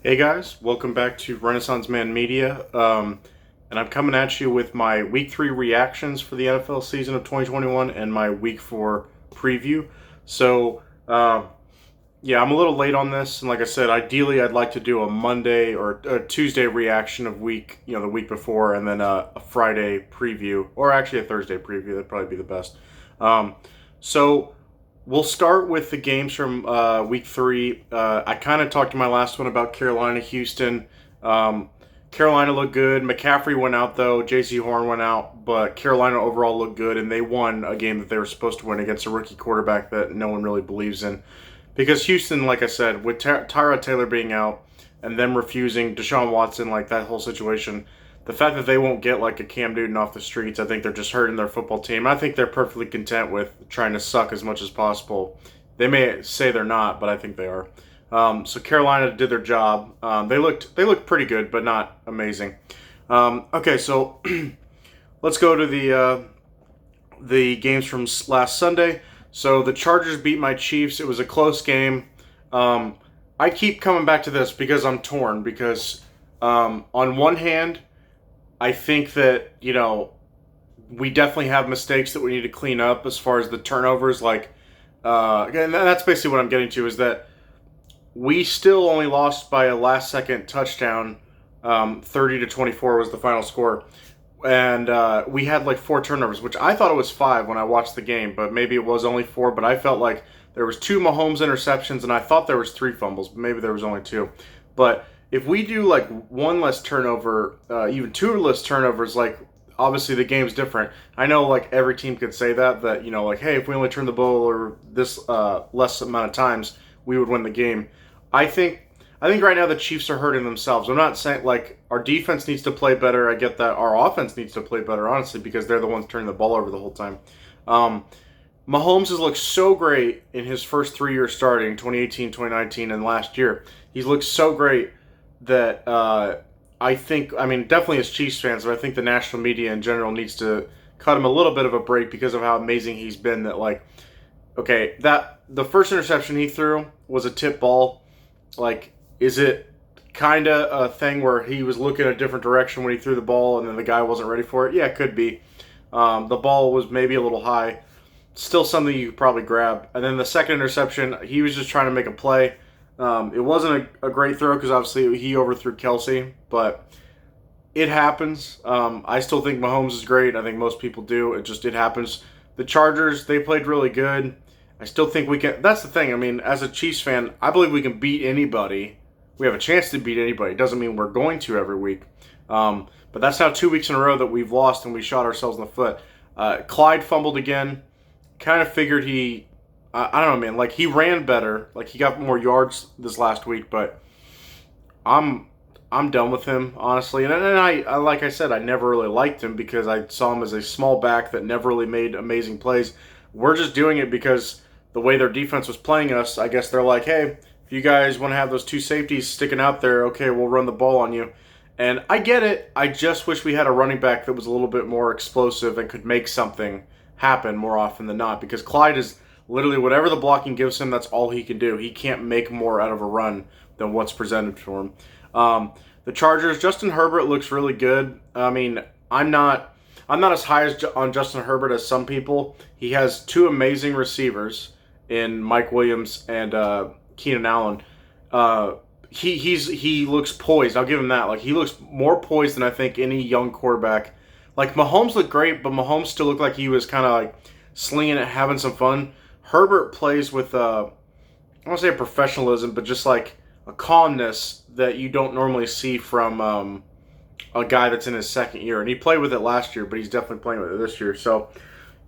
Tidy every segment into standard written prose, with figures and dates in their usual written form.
Hey guys, welcome back to Renaissance Man Media. And I'm coming at you with my Week 3 reactions for the NFL season of 2021 and my Week 4 preview. So, yeah, I'm a little late on this. And like I said, ideally I'd like to do a Monday or a Tuesday reaction of the week before, and then a Friday preview, or actually a Thursday preview. That'd probably be the best. So, we'll start with the games from week 3. I kind of talked in my last one about Carolina, Houston. Carolina looked good. McCaffrey went out, though. J.C. Horn went out. But Carolina overall looked good, and they won a game that they were supposed to win against a rookie quarterback that no one really believes in. Because Houston, like I said, with Tyrod Taylor being out and them refusing Deshaun Watson, like that whole situation, the fact that they won't get like a Cam Newton off the streets, I think they're just hurting their football team. I think they're perfectly content with trying to suck as much as possible. They may say they're not, but I think they are. So Carolina did their job. They looked pretty good, but not amazing. Okay, so let's go to the games from last Sunday. So the Chargers beat my Chiefs. It was a close game. I keep coming back to this because I'm torn. Because on one hand, I think that, we definitely have mistakes that we need to clean up as far as the turnovers. And that's basically what I'm getting to, is that we still only lost by a last-second touchdown. 30-24 was the final score. And we had like 4 turnovers, which I thought it was 5 when I watched the game, but maybe it was only 4. But I felt like there was 2 Mahomes interceptions, and I thought there was 3 fumbles, but maybe there was only 2. But if we do like 1 less turnover, even 2 less turnovers, like obviously the game's different. I know like every team could say that like, hey, if we only turn the ball over this less amount of times, we would win the game. I think right now the Chiefs are hurting themselves. I'm not saying like our defense needs to play better. I get that. Our offense needs to play better, honestly, because they're the ones turning the ball over the whole time. Mahomes has looked so great in his first 3 years starting, 2018, 2019, and last year. He's looked so great that definitely as Chiefs fans, but I think the national media in general needs to cut him a little bit of a break because of how amazing he's been. That like, okay, that the first interception he threw was a tip ball. Like, is it kind of a thing where he was looking a different direction when he threw the ball and then the guy wasn't ready for it? Yeah, it could be. The ball was maybe a little high. Still something you could probably grab. And then the second interception, he was just trying to make a play. It wasn't a great throw because obviously he overthrew Kelsey, but it happens. I still think Mahomes is great. I think most people do. It happens. The Chargers, they played really good. I still think we can. That's the thing. I mean, as a Chiefs fan, I believe we can beat anybody. We have a chance to beat anybody. It doesn't mean we're going to every week. But that's now 2 weeks in a row that we've lost and we shot ourselves in the foot. Clyde fumbled again. Kind of figured I don't know, man. Like, he ran better. Like, he got more yards this last week, but I'm done with him, honestly. And I like I said, I never really liked him because I saw him as a small back that never really made amazing plays. We're just doing it because the way their defense was playing us, I guess they're like, hey, if you guys want to have those 2 safeties sticking out there, okay, we'll run the ball on you. And I get it. I just wish we had a running back that was a little bit more explosive and could make something happen more often than not, because Clyde is literally whatever the blocking gives him, that's all he can do. He can't make more out of a run than what's presented for him. The Chargers, Justin Herbert looks really good. I mean, I'm not as high on Justin Herbert as some people. He has 2 amazing receivers in Mike Williams and Keenan Allen. He looks poised. I'll give him that. Like, he looks more poised than I think any young quarterback. Like, Mahomes looked great, but Mahomes still looked like he was kind of like slinging it, having some fun. Herbert plays with I don't want to say a professionalism, but just like a calmness that you don't normally see from a guy that's in his second year. And he played with it last year, but he's definitely playing with it this year. So,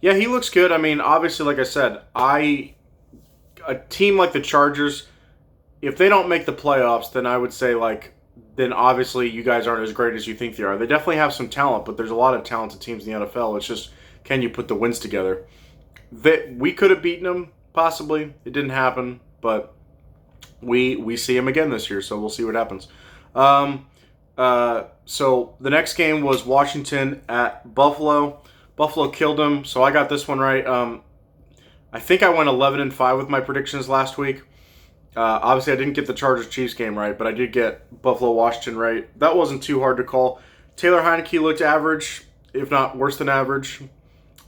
yeah, he looks good. I mean, obviously, like I said, a team like the Chargers, if they don't make the playoffs, then I would say, then obviously you guys aren't as great as you think they are. They definitely have some talent, but there's a lot of talented teams in the NFL. It's just, can you put the wins together? We could have beaten them, possibly. It didn't happen, but we see them again this year, so we'll see what happens. So the next game was Washington at Buffalo. Buffalo killed them, so I got this one right. I think I went 11-5 with my predictions last week. Obviously, I didn't get the Chargers-Chiefs game right, but I did get Buffalo-Washington right. That wasn't too hard to call. Taylor Heineke looked average, if not worse than average,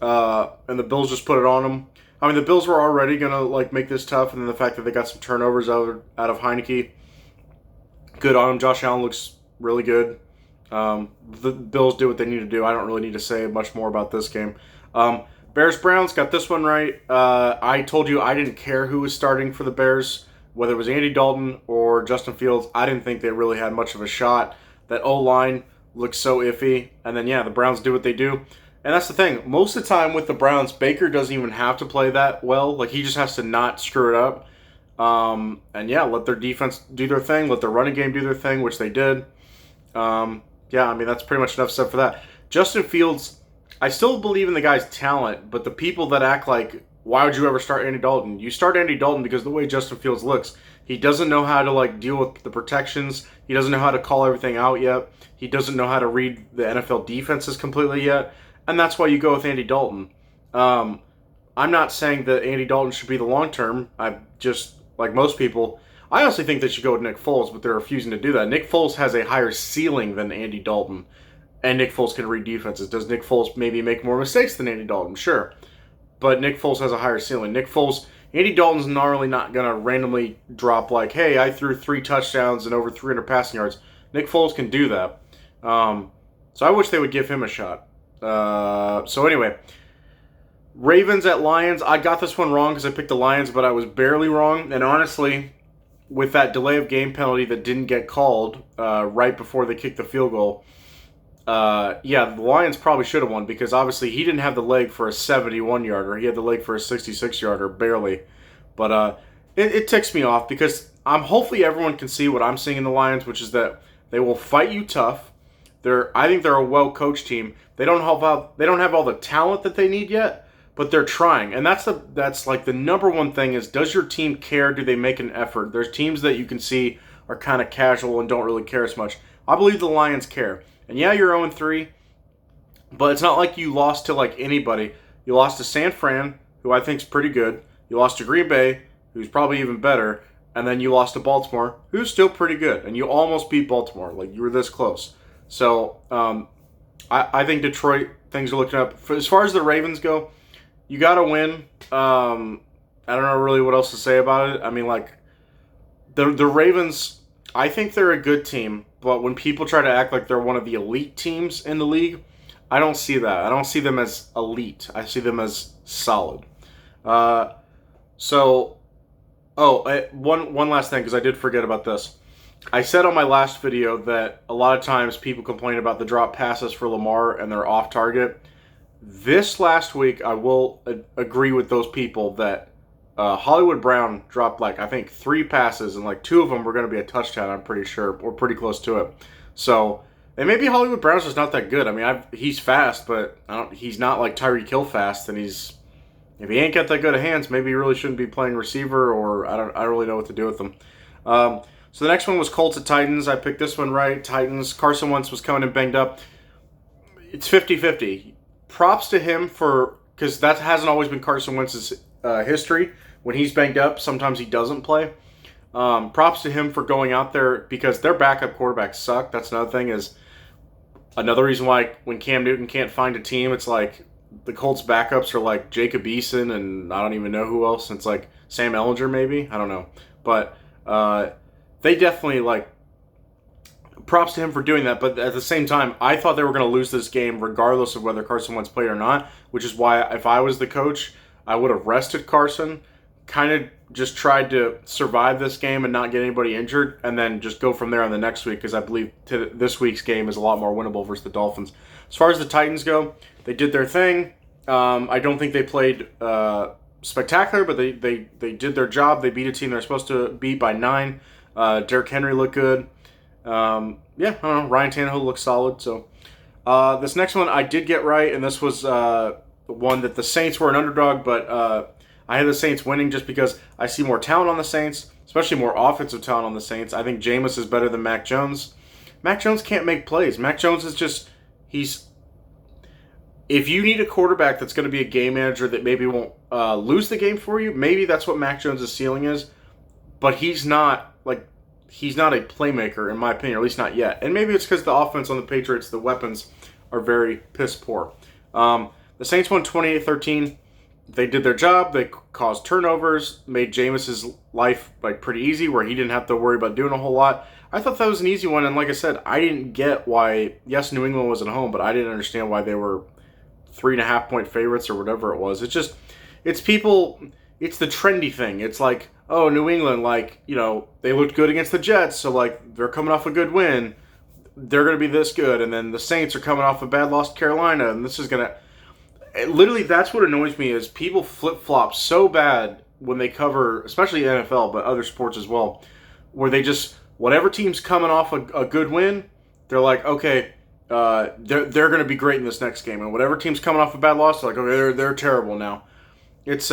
and the Bills just put it on them. I mean, the Bills were already going to make this tough, and then the fact that they got some turnovers out of Heineke, good on him. Josh Allen looks really good. The Bills do what they need to do. I don't really need to say much more about this game. Bears-Browns, got this one right. I told you I didn't care who was starting for the Bears, whether it was Andy Dalton or Justin Fields. I didn't think they really had much of a shot. That O-line looks so iffy. And then, the Browns do what they do. And that's the thing. Most of the time with the Browns, Baker doesn't even have to play that well. He just has to not screw it up. Let their defense do their thing. Let their running game do their thing, which they did. That's pretty much enough said for that. Justin Fields, I still believe in the guy's talent, but the people that act like, why would you ever start Andy Dalton? You start Andy Dalton because the way Justin Fields looks, he doesn't know how to deal with the protections. He doesn't know how to call everything out yet. He doesn't know how to read the NFL defenses completely yet, and that's why you go with Andy Dalton. I'm not saying that Andy Dalton should be the long term. I just, like most people, I honestly think they should go with Nick Foles, but they're refusing to do that. Nick Foles has a higher ceiling than Andy Dalton, and Nick Foles can read defenses. Does Nick Foles maybe make more mistakes than Andy Dalton? Sure. But Nick Foles has a higher ceiling. Andy Dalton's normally not going to randomly drop hey, I threw 3 touchdowns and over 300 passing yards. Nick Foles can do that. So I wish they would give him a shot. Anyway, Ravens at Lions. I got this one wrong because I picked the Lions, but I was barely wrong. And honestly, with that delay of game penalty that didn't get called right before they kicked the field goal, the Lions probably should have won because obviously he didn't have the leg for a 71-yarder. He had the leg for a 66-yarder, barely. But it ticks me off because hopefully everyone can see what I'm seeing in the Lions, which is that they will fight you tough. I think they're a well-coached team. They don't have all the talent that they need yet, but they're trying. And that's the number one thing is, does your team care? Do they make an effort? There's teams that you can see are kind of casual and don't really care as much. I believe the Lions care. And you're 0-3, but it's not like you lost to anybody. You lost to San Fran, who I think is pretty good. You lost to Green Bay, who's probably even better. And then you lost to Baltimore, who's still pretty good. And you almost beat Baltimore. You were this close. So I think Detroit, things are looking up. As far as the Ravens go, you got to win. I don't know really what else to say about it. I mean, the Ravens, I think they're a good team. But when people try to act like they're one of the elite teams in the league, I don't see that. I don't see them as elite. I see them as solid. One last thing, because I did forget about this. I said on my last video that a lot of times people complain about the drop passes for Lamar and they're off target. This last week, I will agree with those people that Hollywood Brown dropped I think 3 passes and 2 of them were going to be a touchdown, I'm pretty sure, or pretty close to it. So, and maybe Hollywood Brown's just not that good. I mean, he's fast, but he's not like Tyreek Hill fast, and if he ain't got that good of hands, maybe he really shouldn't be playing receiver, or I don't really know what to do with them. So the next one was Colts at Titans. I picked this one right. Titans. Carson Wentz was coming in banged up. It's 50-50. Props to him because that hasn't always been Carson Wentz's history. When he's banged up, sometimes he doesn't play. Props to him for going out there because their backup quarterbacks suck. That's another thing is another reason why when Cam Newton can't find a team, it's the Colts backups are Jacob Eason and I don't even know who else. It's Sam Ellinger maybe. I don't know. But they definitely props to him for doing that. But at the same time, I thought they were going to lose this game regardless of whether Carson Wentz played or not, which is why if I was the coach, I would have rested Carson, kind of just tried to survive this game and not get anybody injured, and then just go from there on the next week because I believe this week's game is a lot more winnable versus the Dolphins. As far as the Titans go, they did their thing. I don't think they played spectacular, but they did their job. They beat a team they're supposed to beat by 9. Derrick Henry looked good. I don't know. Ryan Tannehill looks solid. So this next one I did get right, and this was one that the Saints were an underdog, but I had the Saints winning just because I see more talent on the Saints, especially more offensive talent on the Saints. I think Jameis is better than Mac Jones. Mac Jones can't make plays. Mac Jones is just, if you need a quarterback that's going to be a game manager that maybe won't lose the game for you, maybe that's what Mac Jones' ceiling is. but he's not a playmaker in my opinion, or at least not yet. And maybe it's because the offense on the Patriots, the weapons are very piss poor. The Saints won 28-13. They did their job. They caused turnovers, made Jameis's life pretty easy, where he didn't have to worry about doing a whole lot. I thought that was an easy one, and like I said, I didn't get why. Yes, New England was at home, but I didn't understand why they were 3.5-point favorites or whatever it was. It's people. It's the trendy thing. It's like, oh, New England, they looked good against the Jets, so they're coming off a good win. They're going to be this good, and then the Saints are coming off a bad loss to Carolina, and this is going to. Literally, that's what annoys me is people flip-flop so bad when they cover, especially the NFL, but other sports as well, where they just, whatever team's coming off a good win, they're like, okay, they're going to be great in this next game. And whatever team's coming off a bad loss, they're like, okay, they're terrible now. It's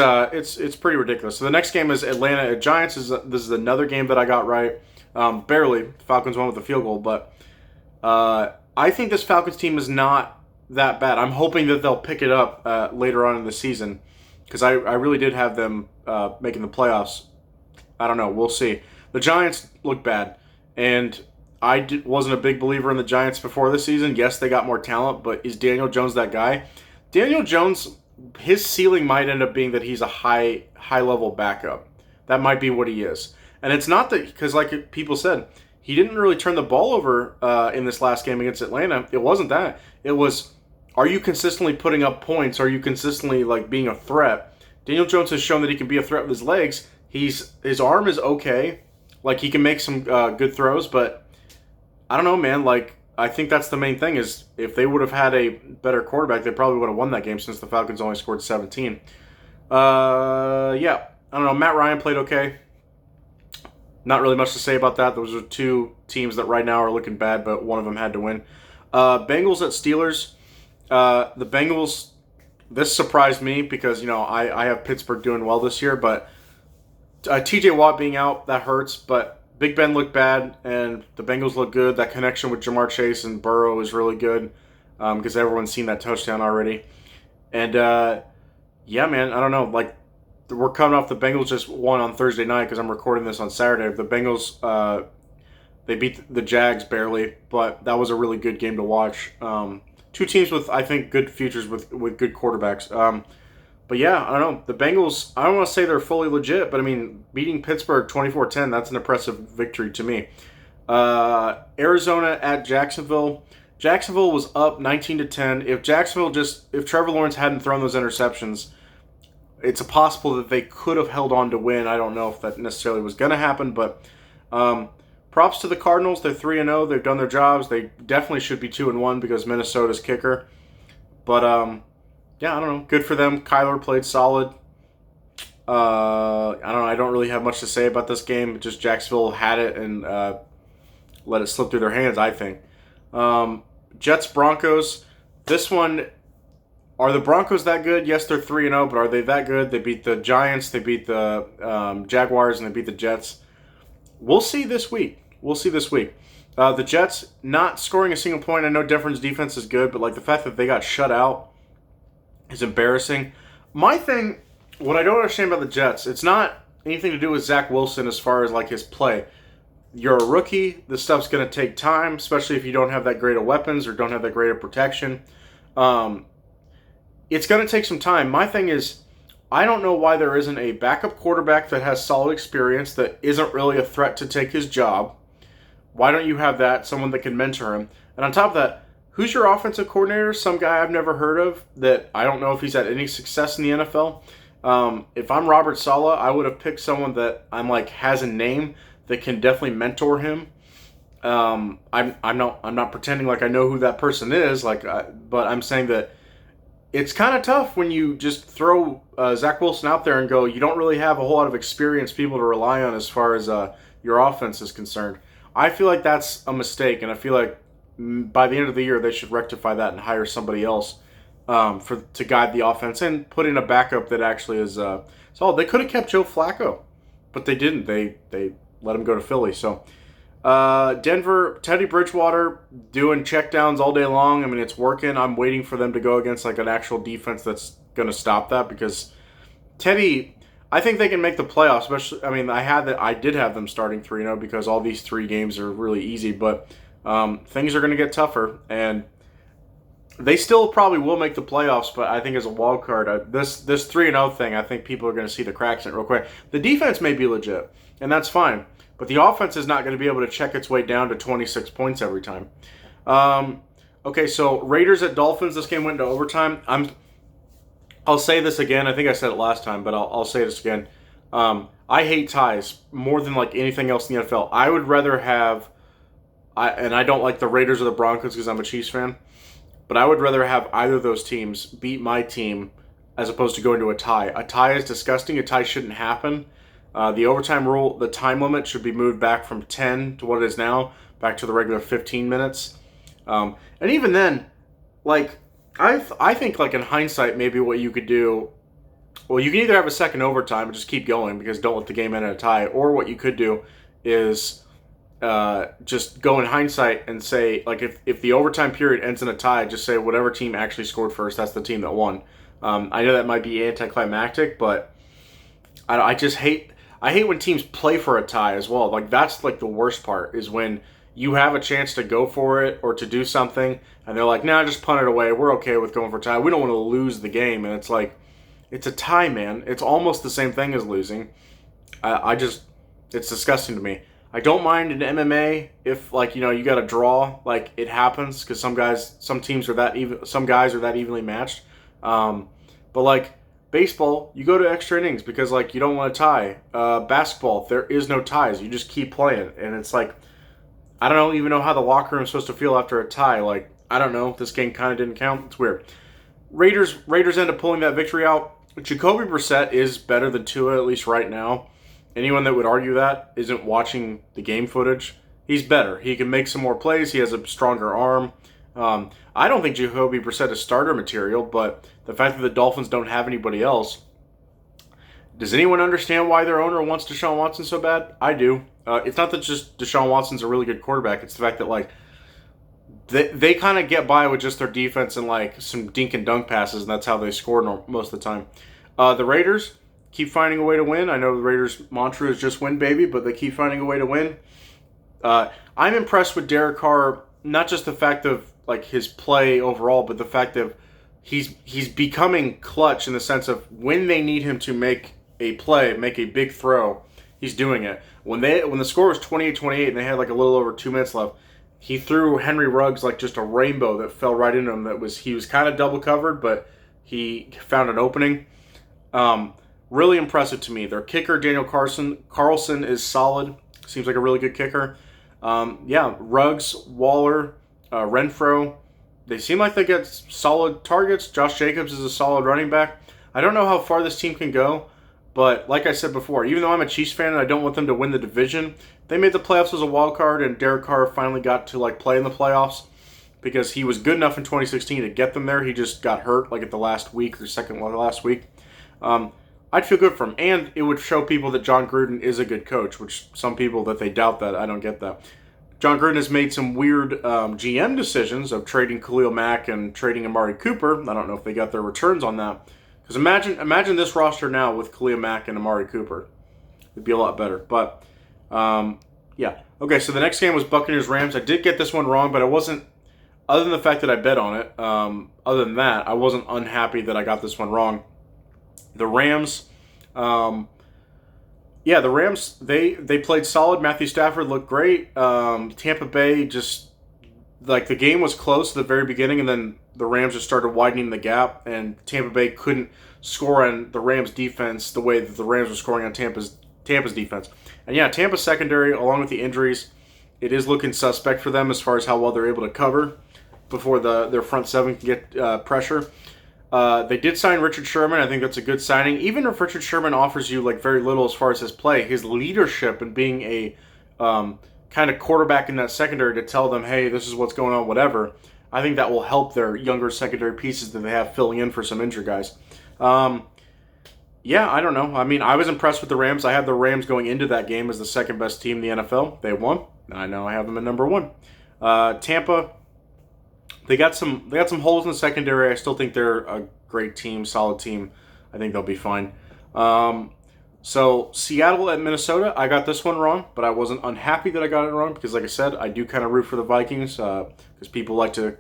pretty ridiculous. So the next game is Atlanta at Giants. This is another game that I got right. Barely. Falcons won with a field goal, but I think this Falcons team is not that bad. I'm hoping that they'll pick it up later on in the season, because I really did have them making the playoffs. I don't know. We'll see. The Giants look bad, and wasn't a big believer in the Giants before this season. Yes, they got more talent, but is Daniel Jones that guy? Daniel Jones, his ceiling might end up being that he's a high level backup. That might be what he is. And it's not that, because like people said, he didn't really turn the ball over in this last game against Atlanta. It wasn't that. It was, are you consistently putting up points? Are you consistently being a threat? Daniel Jones has shown that he can be a threat with his legs. His arm is okay. He can make some good throws, but I don't know, man. I think that's the main thing is if they would have had a better quarterback, they probably would have won that game since the Falcons only scored 17. Yeah, I don't know. Matt Ryan played okay. Not really much to say about that. Those are two teams that right now are looking bad, but one of them had to win. Bengals at Steelers. The Bengals, this surprised me because, I have Pittsburgh doing well this year, but TJ Watt being out, that hurts, but Big Ben looked bad, and the Bengals look good. That connection with Jamar Chase and Burrow is really good because everyone's seen that touchdown already. And, yeah, man, I don't know. We're coming off the Bengals just won on Thursday night because I'm recording this on Saturday. The Bengals, they beat the Jags barely, but that was a really good game to watch. Two teams with, I think, good futures with good quarterbacks. But yeah, I don't know. The Bengals, I don't want to say they're fully legit, but I mean, beating Pittsburgh 24-10, that's an impressive victory to me. Arizona at Jacksonville. Jacksonville was up 19-10. If Trevor Lawrence hadn't thrown those interceptions, it's possible that they could have held on to win. I don't know if that necessarily was going to happen, but props to the Cardinals. They're 3-0. They've done their jobs. They definitely should be 2-1 because Minnesota's kicker. But yeah, I don't know. Good for them. Kyler played solid. I don't know. I don't really have much to say about this game. Just Jacksonville had it and let it slip through their hands, I think. Jets Broncos. This one, are the Broncos that good? Yes, they're 3-0, but are they that good? They beat the Giants, they beat the Jaguars, and they beat the Jets. We'll see this week. The Jets not scoring a single point. I know Denver's defense is good, but the fact that they got shut out is embarrassing. My thing, what I don't understand about the Jets, it's not anything to do with Zach Wilson as far as his play. You're a rookie. This stuff's going to take time, especially if you don't have that great of weapons or don't have that great of protection. It's going to take some time. My thing is, I don't know why there isn't a backup quarterback that has solid experience that isn't really a threat to take his job. Why don't you have that? Someone that can mentor him. And on top of that, who's your offensive coordinator? Some guy I've never heard of that I don't know if he's had any success in the NFL. If I'm Robert Saleh, I would have picked someone that I'm has a name that can definitely mentor him. I'm not pretending I know who that person is. But I'm saying that it's kind of tough when you just throw Zach Wilson out there and go, you don't really have a whole lot of experienced people to rely on as far as your offense is concerned. I feel like that's a mistake, and I feel like by the end of the year, they should rectify that and hire somebody else to guide the offense and put in a backup that actually is solid. They could have kept Joe Flacco, but they didn't. They let him go to Philly. So Denver, Teddy Bridgewater doing checkdowns all day long. I mean, it's working. I'm waiting for them to go against an actual defense that's going to stop that because Teddy, I think they can make the playoffs. Especially, I mean, I did have them starting 3-0 because all these 3 games are really easy, but things are going to get tougher, and they still probably will make the playoffs. But I think as a wild card, this 3-0 thing, I think people are going to see the cracks in it real quick. The defense may be legit, and that's fine, but the offense is not going to be able to check its way down to 26 points every time. Okay, so Raiders at Dolphins. This game went into overtime. I'll say this again. I think I said it last time, but I'll say this again. I hate ties more than like anything else in the NFL. I would rather have, and I don't like the Raiders or the Broncos because I'm a Chiefs fan, but I would rather have either of those teams beat my team as opposed to going to a tie. A tie is disgusting. A tie shouldn't happen. The overtime rule, the time limit should be moved back from 10 to what it is now, back to the regular 15 minutes. And even then, like, I think, like, in hindsight, maybe what you could do, well, you can either have a second overtime and just keep going because don't let the game end in a tie, or what you could do is just go in hindsight and say, like, if the overtime period ends in a tie, just say whatever team actually scored first, that's the team that won. I know that might be anticlimactic, but I hate when teams play for a tie as well. Like, that's, like, the worst part is when you have a chance to go for it or to do something, and they're like, nah, just punt it away. We're okay with going for a tie. We don't want to lose the game. And it's like, it's a tie, man. It's almost the same thing as losing. It's disgusting to me. I don't mind in MMA if, like, you got to draw. Like, it happens because some guys are that evenly matched. But, like, baseball, you go to extra innings because, like, you don't want to tie. Basketball, there is no ties. You just keep playing. And it's like, I don't even know how the locker room is supposed to feel after a tie. Like, I don't know. This game kind of didn't count. It's weird. Raiders end up pulling that victory out. Jacoby Brissett is better than Tua, at least right now. Anyone that would argue that isn't watching the game footage. He's better. He can make some more plays. He has a stronger arm. I don't think Jacoby Brissett is starter material, but the fact that the Dolphins don't have anybody else, does anyone understand why their owner wants Deshaun Watson so bad? I do. It's not that just Deshaun Watson's a really good quarterback. It's the fact that, like, they kind of get by with just their defense and, like, some dink and dunk passes, and that's how they score most of the time. The Raiders keep finding a way to win. I know the Raiders' mantra is just win, baby, but they keep finding a way to win. I'm impressed with Derek Carr, not just the fact of, like, his play overall, but the fact that he's becoming clutch in the sense of when they need him to make a play, make a big throw, he's doing it. When the score was 28-28 and they had like a little over 2 minutes left, he threw Henry Ruggs like just a rainbow that fell right into him. He was kind of double covered, but he found an opening. Really impressive to me. Their kicker, Daniel Carlson, is solid. Seems like a really good kicker. Ruggs, Waller, Renfro, they seem like they get solid targets. Josh Jacobs is a solid running back. I don't know how far this team can go, but like I said before, even though I'm a Chiefs fan and I don't want them to win the division, they made the playoffs as a wild card, and Derek Carr finally got to, like, play in the playoffs because he was good enough in 2016 to get them there. He just got hurt like at the last week or second last week. I'd feel good for him, and it would show people that John Gruden is a good coach, which some people that they doubt that. I don't get that. John Gruden has made some weird GM decisions of trading Khalil Mack and trading Amari Cooper. I don't know if they got their returns on that. Because imagine this roster now with Khalil Mack and Amari Cooper. It'd be a lot better. But, Okay, so the next game was Buccaneers-Rams. I did get this one wrong, but I wasn't, other than the fact that I bet on it, other than that, I wasn't unhappy that I got this one wrong. The Rams, the Rams, they played solid. Matthew Stafford looked great. Tampa Bay just, like, the game was close at the very beginning, and then the Rams just started widening the gap, and Tampa Bay couldn't score on the Rams' defense the way that the Rams were scoring on Tampa's defense. And yeah, Tampa's secondary, along with the injuries, it is looking suspect for them as far as how well they're able to cover before their front seven can get pressure. They did sign Richard Sherman. I think that's a good signing. Even if Richard Sherman offers you, like, very little as far as his play, his leadership and being a kind of quarterback in that secondary to tell them, hey, this is what's going on, whatever, I think that will help their younger secondary pieces that they have filling in for some injured guys. I don't know. I mean, I was impressed with the Rams. I had the Rams going into that game as the second best team in the NFL. They won. I know I have them at number one. Tampa, they got some holes in the secondary. I still think they're a great team, solid team. I think they'll be fine. So Seattle at Minnesota, I got this one wrong, but I wasn't unhappy that I got it wrong because, like I said, I do kind of root for the Vikings because people like to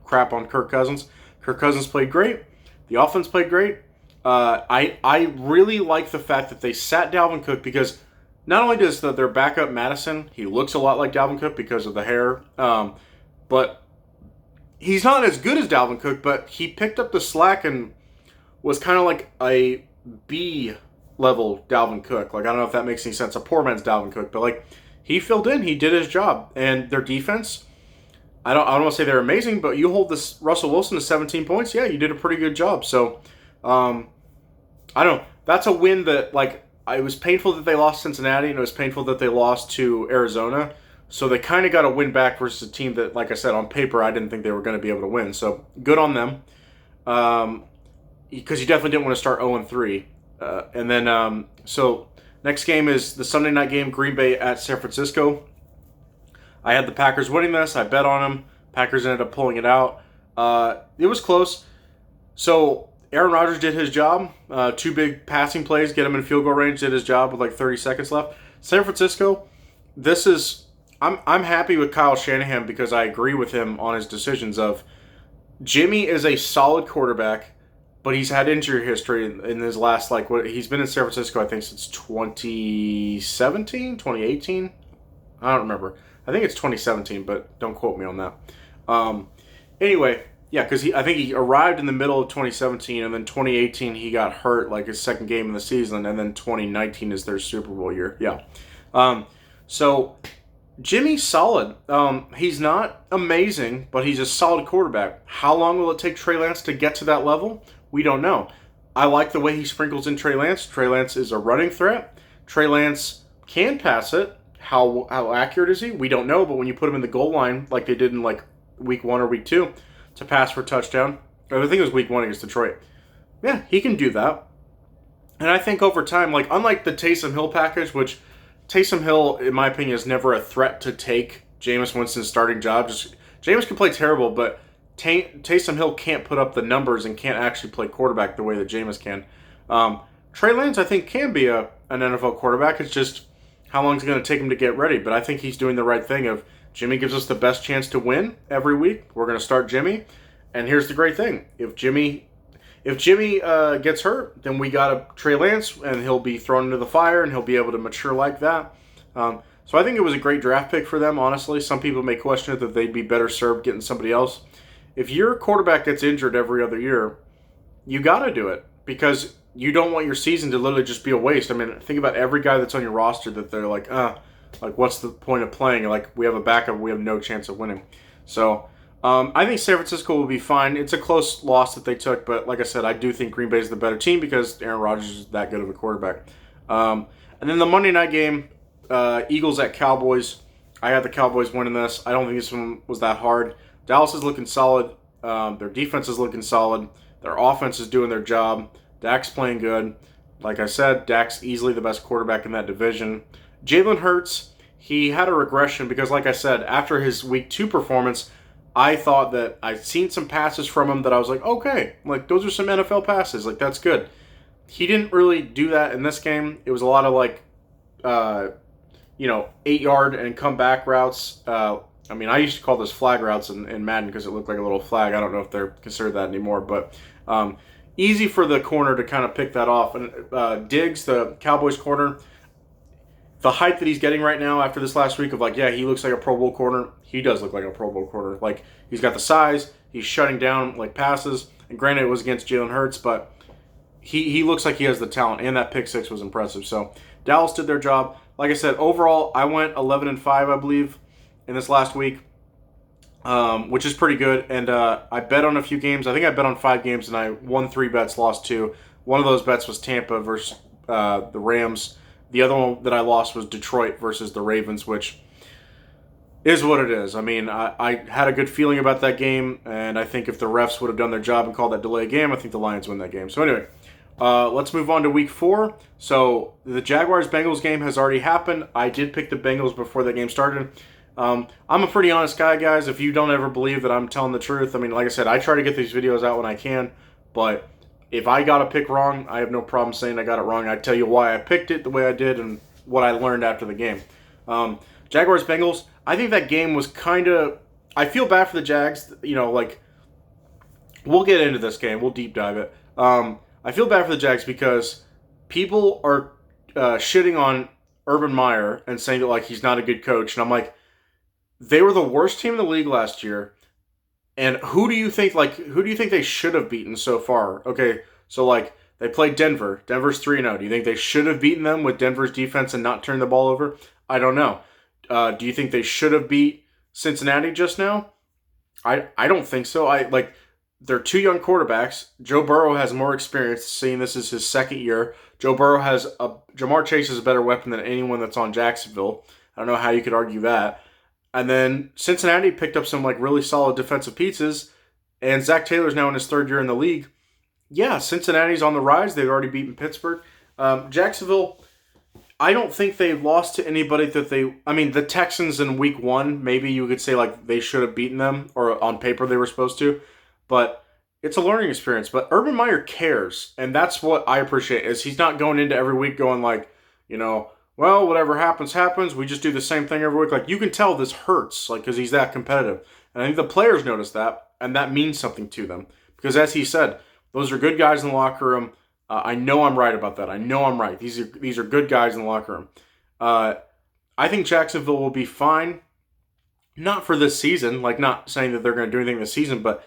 crap on Kirk Cousins. Kirk Cousins played great. The offense played great. I really like the fact that they sat Dalvin Cook because not only does their backup Madison, he looks a lot like Dalvin Cook because of the hair, but he's not as good as Dalvin Cook, but he picked up the slack and was kind of like a B level Dalvin Cook. Like, I don't know if that makes any sense. A poor man's Dalvin Cook, but like he filled in, he did his job, and their defense. I don't want to say they're amazing, but you hold this Russell Wilson to 17 points. Yeah, you did a pretty good job. So, I don't know. That's a win that like it was painful that they lost Cincinnati, and it was painful that they lost to Arizona. So they kind of got a win back versus a team that, like I said, on paper I didn't think they were going to be able to win. So good on them, because you definitely didn't want to start 0-3. And then, so next game is the Sunday night game, Green Bay at San Francisco. I had the Packers winning this. I bet on them. Packers ended up pulling it out. It was close. So Aaron Rodgers did his job. 2 big passing plays, get him in field goal range, did his job with like 30 seconds left. San Francisco, I'm happy with Kyle Shanahan because I agree with him on his decisions of Jimmy is a solid quarterback, but he's had injury history in his last, he's been in San Francisco, I think, since 2017, 2018. I don't remember. I think it's 2017, but don't quote me on that. Anyway, yeah, because I think he arrived in the middle of 2017, and then 2018 he got hurt, like his second game in the season, and then 2019 is their Super Bowl year. Yeah. So Jimmy's solid. He's not amazing, but he's a solid quarterback. How long will it take Trey Lance to get to that level? We don't know. I like the way he sprinkles in Trey Lance. Trey Lance is a running threat. Trey Lance can pass it. How accurate is he? We don't know, but when you put him in the goal line, like they did in like week 1 or week 2, to pass for a touchdown, I think it was week 1 against Detroit. Yeah, he can do that. And I think over time, like unlike the Taysom Hill package, which Taysom Hill, in my opinion, is never a threat to take Jameis Winston's starting job. Jameis can play terrible, but Taysom Hill can't put up the numbers and can't actually play quarterback the way that Jameis can. Trey Lance, I think, can be an NFL quarterback. It's just how long is it going to take him to get ready? But I think he's doing the right thing of Jimmy gives us the best chance to win every week. We're going to start Jimmy. And here's the great thing. If Jimmy gets hurt, then we got a Trey Lance, and he'll be thrown into the fire, and he'll be able to mature like that. So I think it was a great draft pick for them, honestly. Some people may question it that they'd be better served getting somebody else. If your quarterback gets injured every other year, you got to do it because you don't want your season to literally just be a waste. I mean, think about every guy that's on your roster that they're like, what's the point of playing? Like, we have a backup, we have no chance of winning. So I think San Francisco will be fine. It's a close loss that they took, but like I said, I do think Green Bay is the better team because Aaron Rodgers is that good of a quarterback. And then the Monday night game, Eagles at Cowboys. I had the Cowboys winning this. I don't think this one was that hard. Dallas is looking solid. Their defense is looking solid. Their offense is doing their job. Dak's playing good. Like I said, Dak's easily the best quarterback in that division. Jalen Hurts, he had a regression because, like I said, after his Week 2 performance, I thought that I'd seen some passes from him that I was like, okay, like those are some NFL passes. Like, that's good. He didn't really do that in this game. It was a lot of 8-yard and comeback routes. I used to call those flag routes in Madden because it looked like a little flag. I don't know if they're considered that anymore, but easy for the corner to kind of pick that off. And Diggs, the Cowboys corner, the hype that he's getting right now after this last week of he looks like a Pro Bowl corner. He does look like a Pro Bowl corner. Like, he's got the size. He's shutting down passes. And granted, it was against Jalen Hurts, but he looks like he has the talent. And that pick six was impressive. So Dallas did their job. Like I said, overall, I went 11-5, I believe, in this last week, which is pretty good. And I bet on a few games. I think I bet on 5 games, and I won 3 bets, lost 2. One of those bets was Tampa versus the Rams. The other one that I lost was Detroit versus the Ravens, which is what it is. I mean, I had a good feeling about that game, and I think if the refs would have done their job and called that delay game, I think the Lions win that game. So anyway, let's move on to Week 4. So the Jaguars Bengals game has already happened. I did pick the Bengals before that game started. I'm a pretty honest guy, guys. If you don't ever believe that I'm telling the truth, I mean, like I said, I try to get these videos out when I can, but if I got a pick wrong, I have no problem saying I got it wrong. I tell you why I picked it the way I did and what I learned after the game. Jaguars Bengals. I think that game was kind of. I feel bad for the Jags. We'll get into this game. We'll deep dive it. I feel bad for the Jags because people are shitting on Urban Meyer and saying that he's not a good coach, and I'm like, they were the worst team in the league last year. And who do you think they should have beaten so far? Okay, so they played Denver. Denver's 3-0. Do you think they should have beaten them with Denver's defense and not turned the ball over? I don't know. Do you think they should have beat Cincinnati just now? I don't think so. They're two young quarterbacks. Joe Burrow has more experience, seeing this is his second year. Joe Burrow Jamar Chase is a better weapon than anyone that's on Jacksonville. I don't know how you could argue that. And then Cincinnati picked up some really solid defensive pieces, and Zach Taylor's now in his third year in the league. Yeah, Cincinnati's on the rise. They've already beaten Pittsburgh. Jacksonville, I don't think they've lost to anybody the Texans in week 1, maybe you could say they should have beaten them, or on paper they were supposed to, but it's a learning experience. But Urban Meyer cares, and that's what I appreciate, is he's not going into every week going well, whatever happens, happens. We just do the same thing every week. You can tell this hurts, because he's that competitive. And I think the players notice that, and that means something to them. Because as he said, those are good guys in the locker room. I know I'm right about that. I know I'm right. These are good guys in the locker room. I think Jacksonville will be fine. Not for this season. Not saying that they're going to do anything this season, but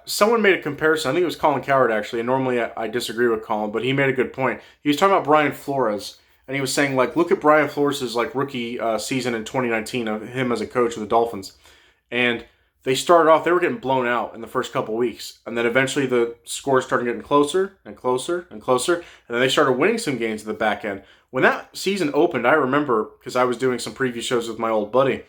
someone made a comparison. I think it was Colin Cowherd, actually. And normally I disagree with Colin, but he made a good point. He was talking about Brian Flores. And he was saying, look at Brian Flores' rookie season in 2019 of him as a coach of the Dolphins. And they started off, they were getting blown out in the first couple weeks. And then eventually the scores started getting closer and closer and closer. And then they started winning some games at the back end. When that season opened, I remember, because I was doing some preview shows with my old buddy,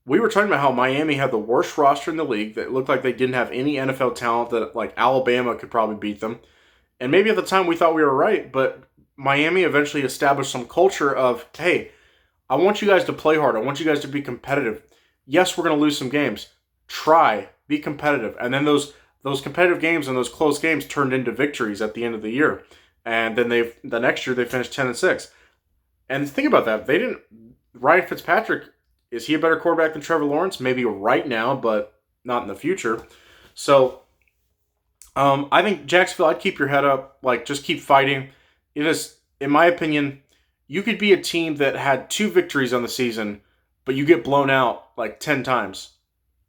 we were talking about how Miami had the worst roster in the league, that looked like they didn't have any NFL talent, that Alabama could probably beat them. And maybe at the time we thought we were right, but Miami eventually established some culture of, hey, I want you guys to play hard. I want you guys to be competitive. Yes, we're going to lose some games. Try. Be competitive. And then those competitive games and those close games turned into victories at the end of the year. And then the next year they finished 10-6. And think about that. Ryan Fitzpatrick, is he a better quarterback than Trevor Lawrence? Maybe right now, but not in the future. So I think Jacksonville, I'd keep your head up. Just keep fighting. It is, in my opinion, you could be a team that had 2 victories on the season, but you get blown out 10 times.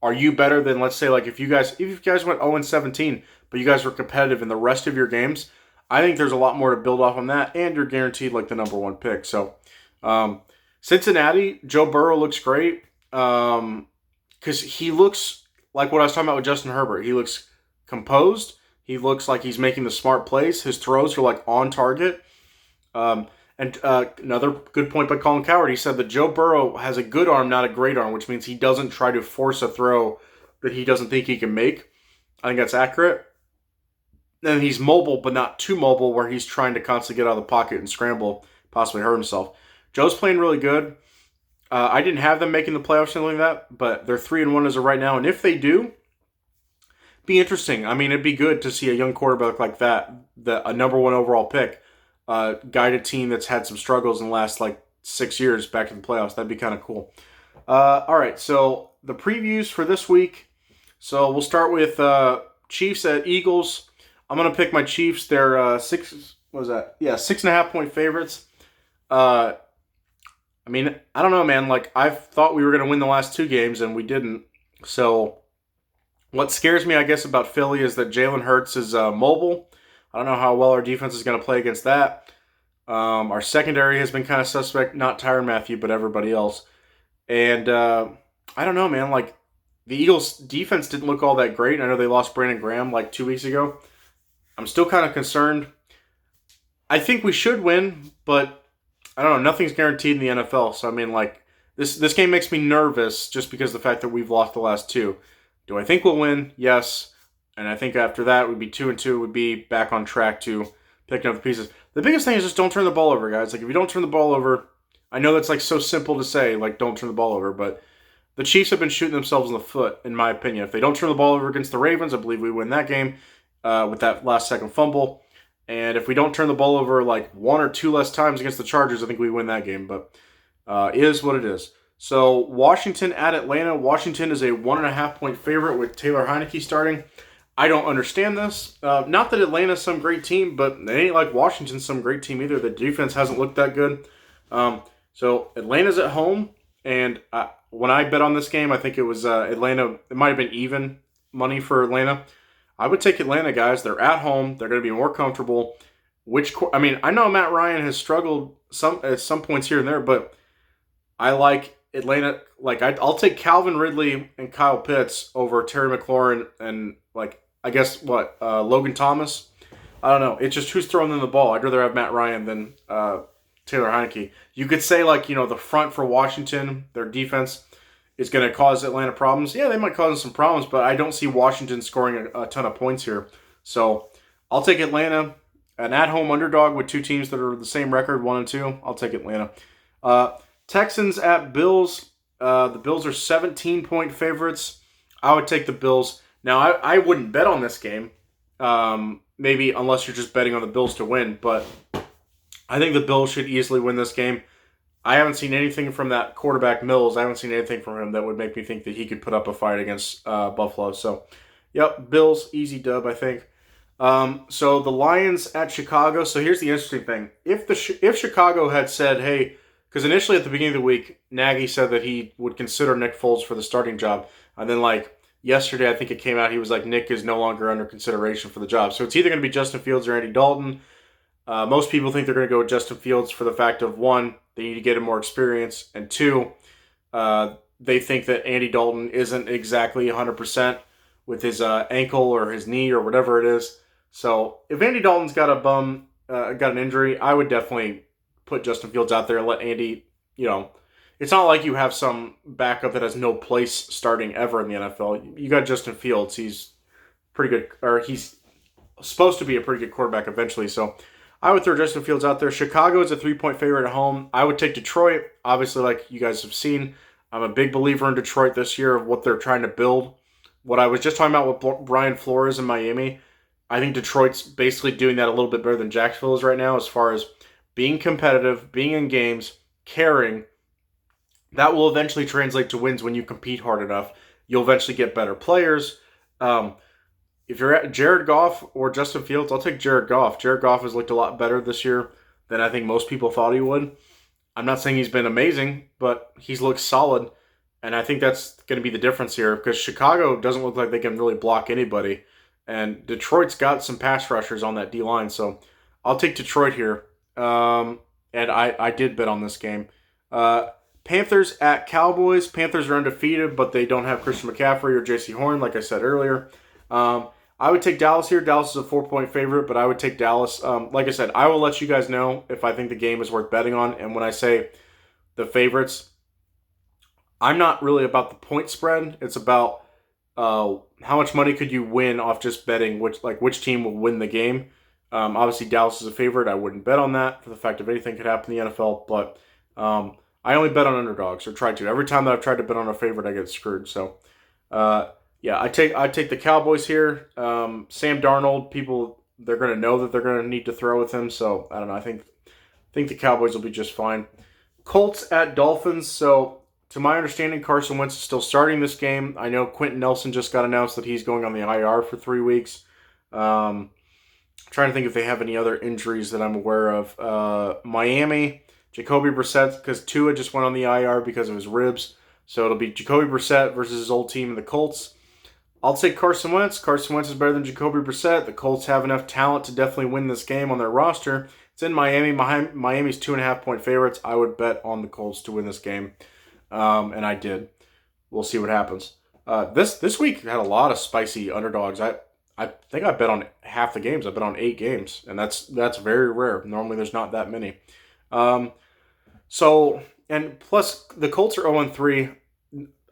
Are you better than, let's say, if you guys went 0-17, but you guys were competitive in the rest of your games? I think there's a lot more to build off on that, and you're guaranteed the number 1 pick. So, Cincinnati, Joe Burrow looks great because he looks like what I was talking about with Justin Herbert. He looks composed. He looks like he's making the smart plays. His throws are on target. And another good point by Colin Cowherd. He said that Joe Burrow has a good arm, not a great arm, which means he doesn't try to force a throw that he doesn't think he can make. I think that's accurate. And he's mobile, but not too mobile, where he's trying to constantly get out of the pocket and scramble, possibly hurt himself. Joe's playing really good. I didn't have them making the playoffs or something like that, but they're 3-1 as of right now. And if they do, be interesting. I mean, it'd be good to see a young quarterback like that, a number 1 overall pick, guide a team that's had some struggles in the last 6 years back to the playoffs. That'd be kind of cool. All right, so the previews for this week. So we'll start with Chiefs at Eagles. I'm gonna pick my Chiefs. They're 6.5 point favorites. I mean, I don't know, man. I thought we were gonna win the last 2 games and we didn't. So what scares me, I guess, about Philly is that Jalen Hurts is mobile. I don't know how well our defense is going to play against that. Our secondary has been kind of suspect, not Tyrann Mathieu, but everybody else. And I don't know, man. The Eagles' defense didn't look all that great. I know they lost Brandon Graham 2 weeks ago. I'm still kind of concerned. I think we should win, but I don't know. Nothing's guaranteed in the NFL. So, I mean, this game makes me nervous just because of the fact that we've lost the last 2. Do I think we'll win? Yes. And I think after that, we'd be 2-2. We'd be back on track to picking up the pieces. The biggest thing is just don't turn the ball over, guys. If you don't turn the ball over, I know that's so simple to say, don't turn the ball over, but the Chiefs have been shooting themselves in the foot, in my opinion. If they don't turn the ball over against the Ravens, I believe we win that game. with that last second fumble. And if we don't turn the ball over like one or two less times against the Chargers, I think we win that game. But it is what it is. So Washington at Atlanta. Washington is a 1.5-point favorite with Taylor Heineke starting. I don't understand this. Not that Atlanta's some great team, but it ain't like Washington's some great team either. The defense hasn't looked that good. So Atlanta's at home, and when I bet on this game, I think it was Atlanta. It might have been even money for Atlanta. I would take Atlanta, guys. They're at home. They're going to be more comfortable. I know Matt Ryan has struggled at some points here and there, but I like Atlanta. I'll take Calvin Ridley and Kyle Pitts over Terry McLaurin and Logan Thomas. I don't know. It's just who's throwing them the ball. I'd rather have Matt Ryan than Taylor Heineke. You could say the front for Washington, their defense is going to cause Atlanta problems. Yeah, they might cause them some problems, but I don't see Washington scoring a ton of points here. So I'll take Atlanta, an at-home underdog with two teams that are the same record, 1-2. I'll take Atlanta. Texans at Bills. The Bills are 17-point favorites. I would take the Bills. Now, I wouldn't bet on this game, maybe unless you're just betting on the Bills to win, but I think the Bills should easily win this game. I haven't seen anything from that quarterback Mills. I haven't seen anything from him that would make me think that he could put up a fight against Buffalo. So, yep, Bills, easy dub, I think. So the Lions at Chicago. So here's the interesting thing. If Chicago had said, hey, because initially at the beginning of the week, Nagy said that he would consider Nick Foles for the starting job. And then yesterday, I think it came out, he was like, Nick is no longer under consideration for the job. So it's either going to be Justin Fields or Andy Dalton. Most people think they're going to go with Justin Fields for the fact of, one, they need to get him more experience, and two, they think that Andy Dalton isn't exactly 100% with his ankle or his knee or whatever it is. So if Andy Dalton's got an injury, I would definitely put Justin Fields out there and let Andy, it's not like you have some backup that has no place starting ever in the NFL. You got Justin Fields. He's pretty good, or he's supposed to be a pretty good quarterback eventually, so I would throw Justin Fields out there. Chicago is a 3-point favorite at home. I would take Detroit. Obviously, like you guys have seen, I'm a big believer in Detroit this year of what they're trying to build. What I was just talking about with Brian Flores in Miami, I think Detroit's basically doing that a little bit better than Jacksonville is right now as far as being competitive, being in games, caring. That will eventually translate to wins when you compete hard enough. You'll eventually get better players. If you're at Jared Goff or Justin Fields, I'll take Jared Goff. Jared Goff has looked a lot better this year than I think most people thought he would. I'm not saying he's been amazing, but he's looked solid. And I think that's going to be the difference here because Chicago doesn't look like they can really block anybody. And Detroit's got some pass rushers on that D-line. So I'll take Detroit here. And I did bet on this game. Panthers at Cowboys. Panthers are undefeated, but they don't have Christian McCaffrey or J.C. Horn, like I said earlier. I would take Dallas here. Dallas is a 4-point favorite, but I would take Dallas. Like I said, I will let you guys know if I think the game is worth betting on. And when I say the favorites, I'm not really about the point spread. It's about how much money could you win off just betting which team will win the game. Obviously, Dallas is a favorite. I wouldn't bet on that for the fact of anything could happen in the NFL. But I only bet on underdogs or try to. Every time that I've tried to bet on a favorite, I get screwed. So, yeah, I take the Cowboys here. Sam Darnold, people, they're going to know that they're going to need to throw with him. So, I don't know. I think the Cowboys will be just fine. Colts at Dolphins. So, to my understanding, Carson Wentz is still starting this game. I know Quentin Nelson just got announced that he's going on the IR for 3 weeks. Trying to think if they have any other injuries that I'm aware of. Miami, Jacoby Brissett, because Tua just went on the IR because of his ribs. So it'll be Jacoby Brissett versus his old team, the Colts. I'll take Carson Wentz. Carson Wentz is better than Jacoby Brissett. The Colts have enough talent to definitely win this game on their roster. It's in Miami. Miami's 2.5-point favorites. I would bet on the Colts to win this game. And I did. We'll see what happens. This week had a lot of spicy underdogs. I think I bet on half the games. I bet on 8 games, and that's very rare. Normally, there's not that many. And plus the Colts are 0-3.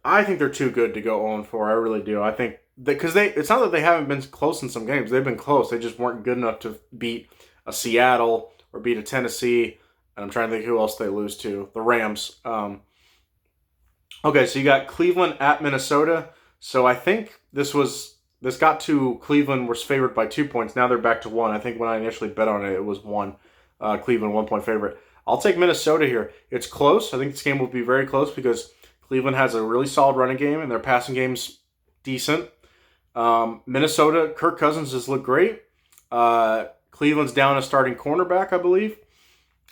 I think they're too good to go 0-4. I really do. I think because it's not that they haven't been close in some games. They've been close. They just weren't good enough to beat a Seattle or beat a Tennessee. And I'm trying to think who else they lose to. The Rams. Okay, so you got Cleveland at Minnesota. So I think this was This got to Cleveland was favored by 2 points. Now they're back to 1. I think when I initially bet on it, it was 1. Cleveland 1-point favorite. I'll take Minnesota here. It's close. I think this game will be very close because Cleveland has a really solid running game and their passing game's decent. Minnesota, Kirk Cousins has looked great. Cleveland's down a starting cornerback, I believe.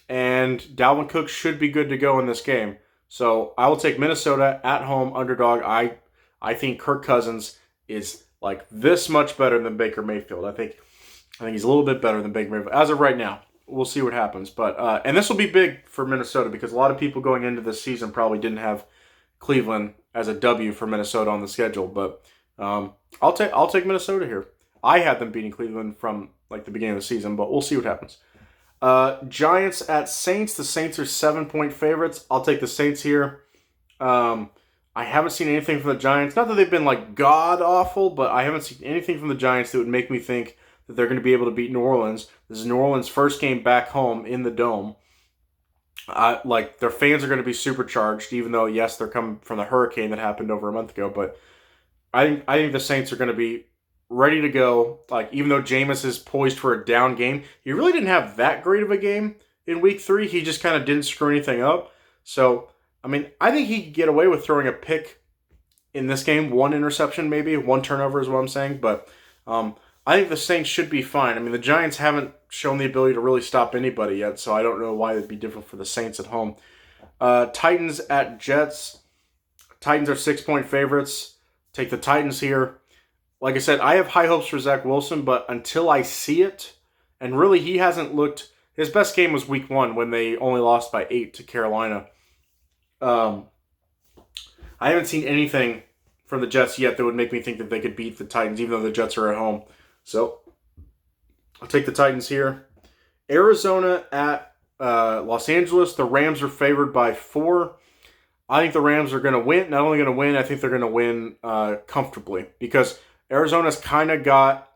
And Dalvin Cook should be good to go in this game. So I will take Minnesota at home underdog. I think Kirk Cousins is like this much better than Baker Mayfield. I think he's a little bit better than Baker Mayfield as of right now. We'll see what happens. But and this will be big for Minnesota because a lot of people going into this season probably didn't have Cleveland as a W for Minnesota on the schedule. But I'll take Minnesota here. I had them beating Cleveland from like the beginning of the season, but we'll see what happens. Giants at Saints. The Saints are 7-point favorites. I'll take the Saints here. I haven't seen anything from the Giants. Not that they've been like god awful, but I haven't seen anything from the Giants that would make me think that they're going to be able to beat New Orleans. This is New Orleans' first game back home in the Dome. Like their fans are going to be supercharged, even though yes, they're coming from the hurricane that happened over a month ago. But I think the Saints are going to be ready to go. Like even though Jameis is poised for a down game, he really didn't have that great of a game in Week 3. He just kind of didn't screw anything up. So I mean, I think he could get away with throwing a pick in this game. 1 interception, maybe 1 turnover is what I'm saying. But I think the Saints should be fine. I mean, the Giants haven't shown the ability to really stop anybody yet, so I don't know why it'd be different for the Saints at home. Titans at Jets. Titans are 6-point favorites. Take the Titans here. Like I said, I have high hopes for Zach Wilson, but until I see it, and really he hasn't looked... His best game was Week 1 when they only lost by 8 to Carolina. I haven't seen anything from the Jets yet that would make me think that they could beat the Titans, even though the Jets are at home. So, I'll take the Titans here. Arizona at Los Angeles. The Rams are favored by 4. I think the Rams are going to win. Not only going to win, I think they're going to win comfortably. Because Arizona's kind of got,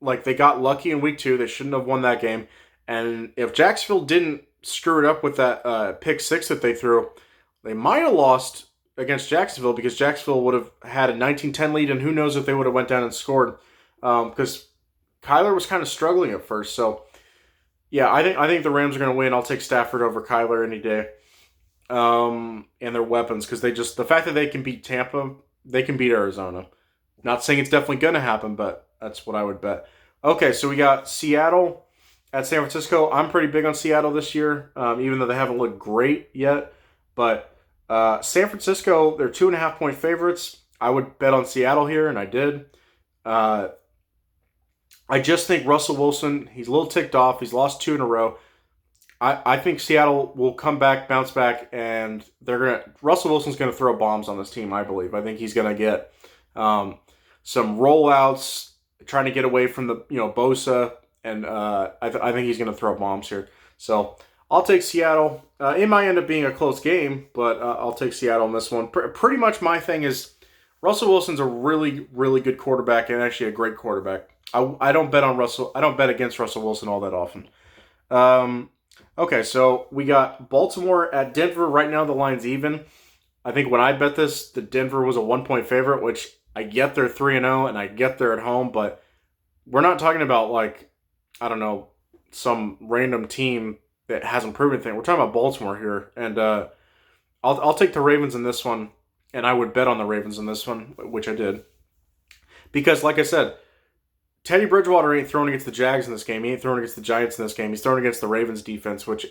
like they got lucky in Week 2. They shouldn't have won that game. And if Jacksonville didn't screw it up with that pick 6 that they threw, they might have lost against Jacksonville because Jacksonville would have had a 19-10 lead, and who knows if they would have went down and scored because Kyler was kind of struggling at first. So, yeah, I think the Rams are going to win. I'll take Stafford over Kyler any day and their weapons because the fact that they can beat Tampa, they can beat Arizona. Not saying it's definitely going to happen, but that's what I would bet. Okay, so we got Seattle at San Francisco. I'm pretty big on Seattle this year, even though they haven't looked great yet. But San Francisco, they're 2.5-point favorites. I would bet on Seattle here, and I did. I just think Russell Wilson, he's a little ticked off. He's lost 2 in a row. I think Seattle will come back, bounce back, and Russell Wilson's going to throw bombs on this team, I believe. I think he's going to get some rollouts, trying to get away from the Bosa, and I think he's going to throw bombs here. So I'll take Seattle. It might end up being a close game, but I'll take Seattle on this one. Pretty much my thing is Russell Wilson's a really, really good quarterback and actually a great quarterback. I don't bet on Russell. I don't bet against Russell Wilson all that often. Okay, so we got Baltimore at Denver. Right now the line's even. I think when I bet this, the Denver was a 1-point favorite, which I get they're 3-0 and I get they're at home, but we're not talking about like, I don't know, some random team that hasn't proven anything. We're talking about Baltimore here, and I'll take the Ravens in this one, and I would bet on the Ravens in this one, which I did. Because, like I said, Teddy Bridgewater ain't throwing against the Jags in this game. He ain't throwing against the Giants in this game. He's throwing against the Ravens defense, which,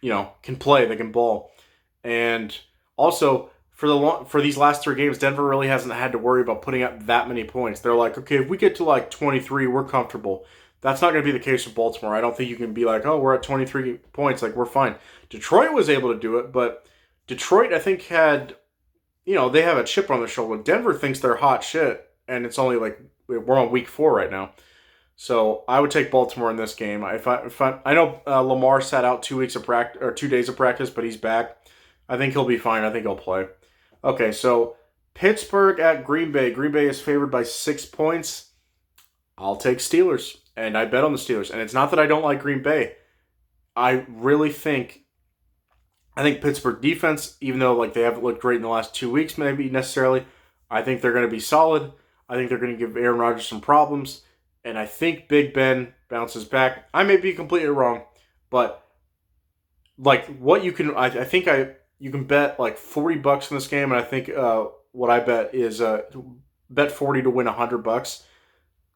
can play. They can ball. And also, for these last 3 games, Denver really hasn't had to worry about putting up that many points. They're like, okay, if we get to like 23, we're comfortable. That's not going to be the case with Baltimore. I don't think you can be like, oh, we're at 23 points. Like, we're fine. Detroit was able to do it, but Detroit, I think, had, they have a chip on their shoulder. Denver thinks they're hot shit, and it's only like, we're on week 4 right now. So I would take Baltimore in this game. I know Lamar sat out 2 weeks of practice or 2 days of practice, but he's back. I think he'll be fine. I think he'll play. Okay, so Pittsburgh at Green Bay. Green Bay is favored by 6 points. I'll take Steelers, and I bet on the Steelers. And it's not that I don't like Green Bay. I really think Pittsburgh defense, even though like they haven't looked great in the last 2 weeks, maybe necessarily, I think they're going to be solid. I think they're going to give Aaron Rodgers some problems, and I think Big Ben bounces back. I may be completely wrong, but like what you can, I think you can bet like $40 in this game, and I think what I bet is bet 40 to win $100.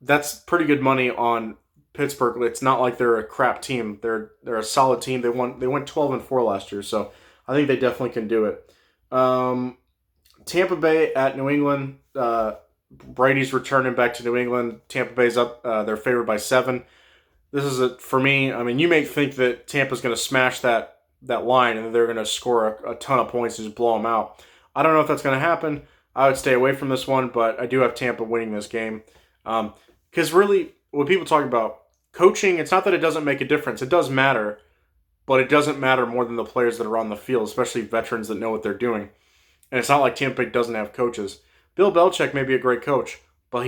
That's pretty good money on Pittsburgh. It's not like they're a crap team. They're a solid team. They went 12-4 last year, so I think they definitely can do it. Tampa Bay at New England. Brady's returning back to New England. Tampa Bay's up. They're favored by 7. This is for me. I mean, you may think that Tampa's going to smash that line and they're going to score a ton of points and just blow them out. I don't know if that's going to happen. I would stay away from this one, but I do have Tampa winning this game. Because really, when people talk about coaching, it's not that it doesn't make a difference. It does matter, but it doesn't matter more than the players that are on the field, especially veterans that know what they're doing. And it's not like Tampa Bay doesn't have coaches. Bill Belichick may be a great coach, but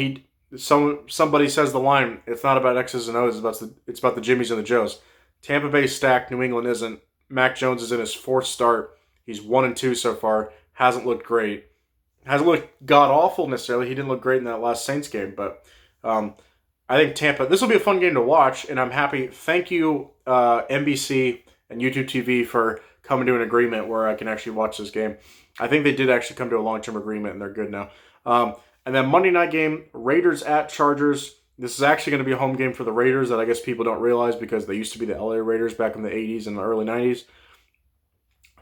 somebody says the line, it's not about X's and O's, it's about the Jimmies and the Joes. Tampa Bay's stacked, New England isn't. Mac Jones is in his 4th start. He's 1-2 so far. Hasn't looked great. Hasn't looked god-awful necessarily. He didn't look great in that last Saints game, but I think Tampa, this will be a fun game to watch, and I'm happy. Thank you, NBC and YouTube TV, for coming to an agreement where I can actually watch this game. I think they did actually come to a long-term agreement, and they're good now. And then Monday night game, Raiders at Chargers. This is actually going to be a home game for the Raiders that I guess people don't realize because they used to be the LA Raiders back in the 80s and the early 90s.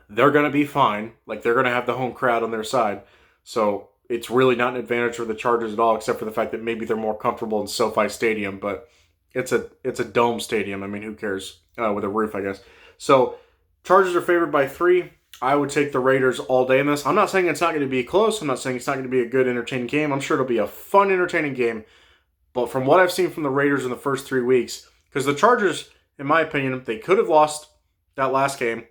They're going to be fine. Like, they're going to have the home crowd on their side. So it's really not an advantage for the Chargers at all, except for the fact that maybe they're more comfortable in SoFi Stadium. But it's a dome stadium. I mean, who cares? With a roof, I guess. So Chargers are favored by 3. I would take the Raiders all day in this. I'm not saying it's not going to be close. I'm not saying it's not going to be a good, entertaining game. I'm sure it'll be a fun, entertaining game. But from what I've seen from the Raiders in the first 3 weeks, because the Chargers, in my opinion, they could have lost that last game.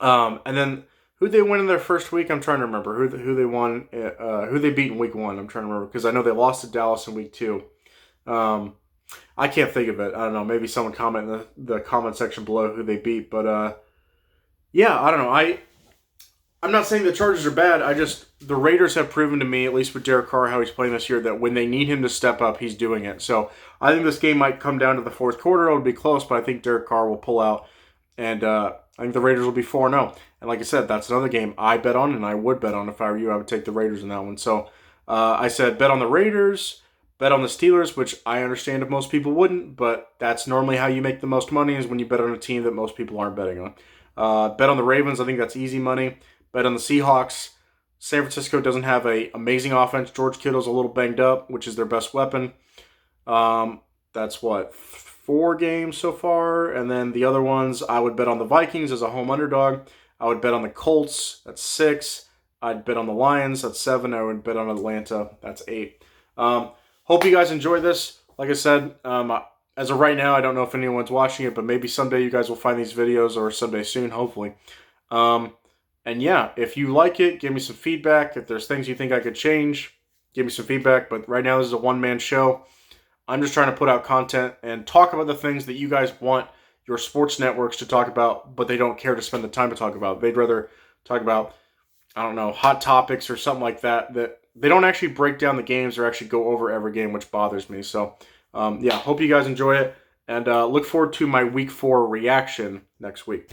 And then who'd they win in their first week? I'm trying to remember who they won, who they beat in week 1. I'm trying to remember because I know they lost to Dallas in week 2. I can't think of it. I don't know. Maybe someone comment in the comment section below who they beat. But yeah, I don't know. I'm not saying the Chargers are bad. The Raiders have proven to me, at least with Derek Carr, how he's playing this year, that when they need him to step up, he's doing it. So I think this game might come down to the 4th quarter. It'll be close, but I think Derek Carr will pull out. And I think the Raiders will be 4-0. And like I said, that's another game I bet on, and I would bet on if I were you. I would take the Raiders in that one. So I said bet on the Raiders, bet on the Steelers, which I understand if most people wouldn't, but that's normally how you make the most money is when you bet on a team that most people aren't betting on. Bet on the Ravens. I think that's easy money. Bet on the Seahawks. San Francisco doesn't have an amazing offense. George Kittle's a little banged up, which is their best weapon. That's 4 games so far. And then the other ones, I would bet on the Vikings as a home underdog. I would bet on the Colts. That's 6. I'd bet on the Lions. That's 7. I would bet on Atlanta. That's 8. Hope you guys enjoy this. Like I said, as of right now, I don't know if anyone's watching it, but maybe someday you guys will find these videos, or someday soon, hopefully. And yeah, if you like it, give me some feedback. If there's things you think I could change, give me some feedback. But right now, this is a one-man show. I'm just trying to put out content and talk about the things that you guys want your sports networks to talk about, but they don't care to spend the time to talk about. They'd rather talk about, I don't know, hot topics or something like that, that they don't actually break down the games or actually go over every game, which bothers me. So, yeah, hope you guys enjoy it, and look forward to my Week 4 reaction next week.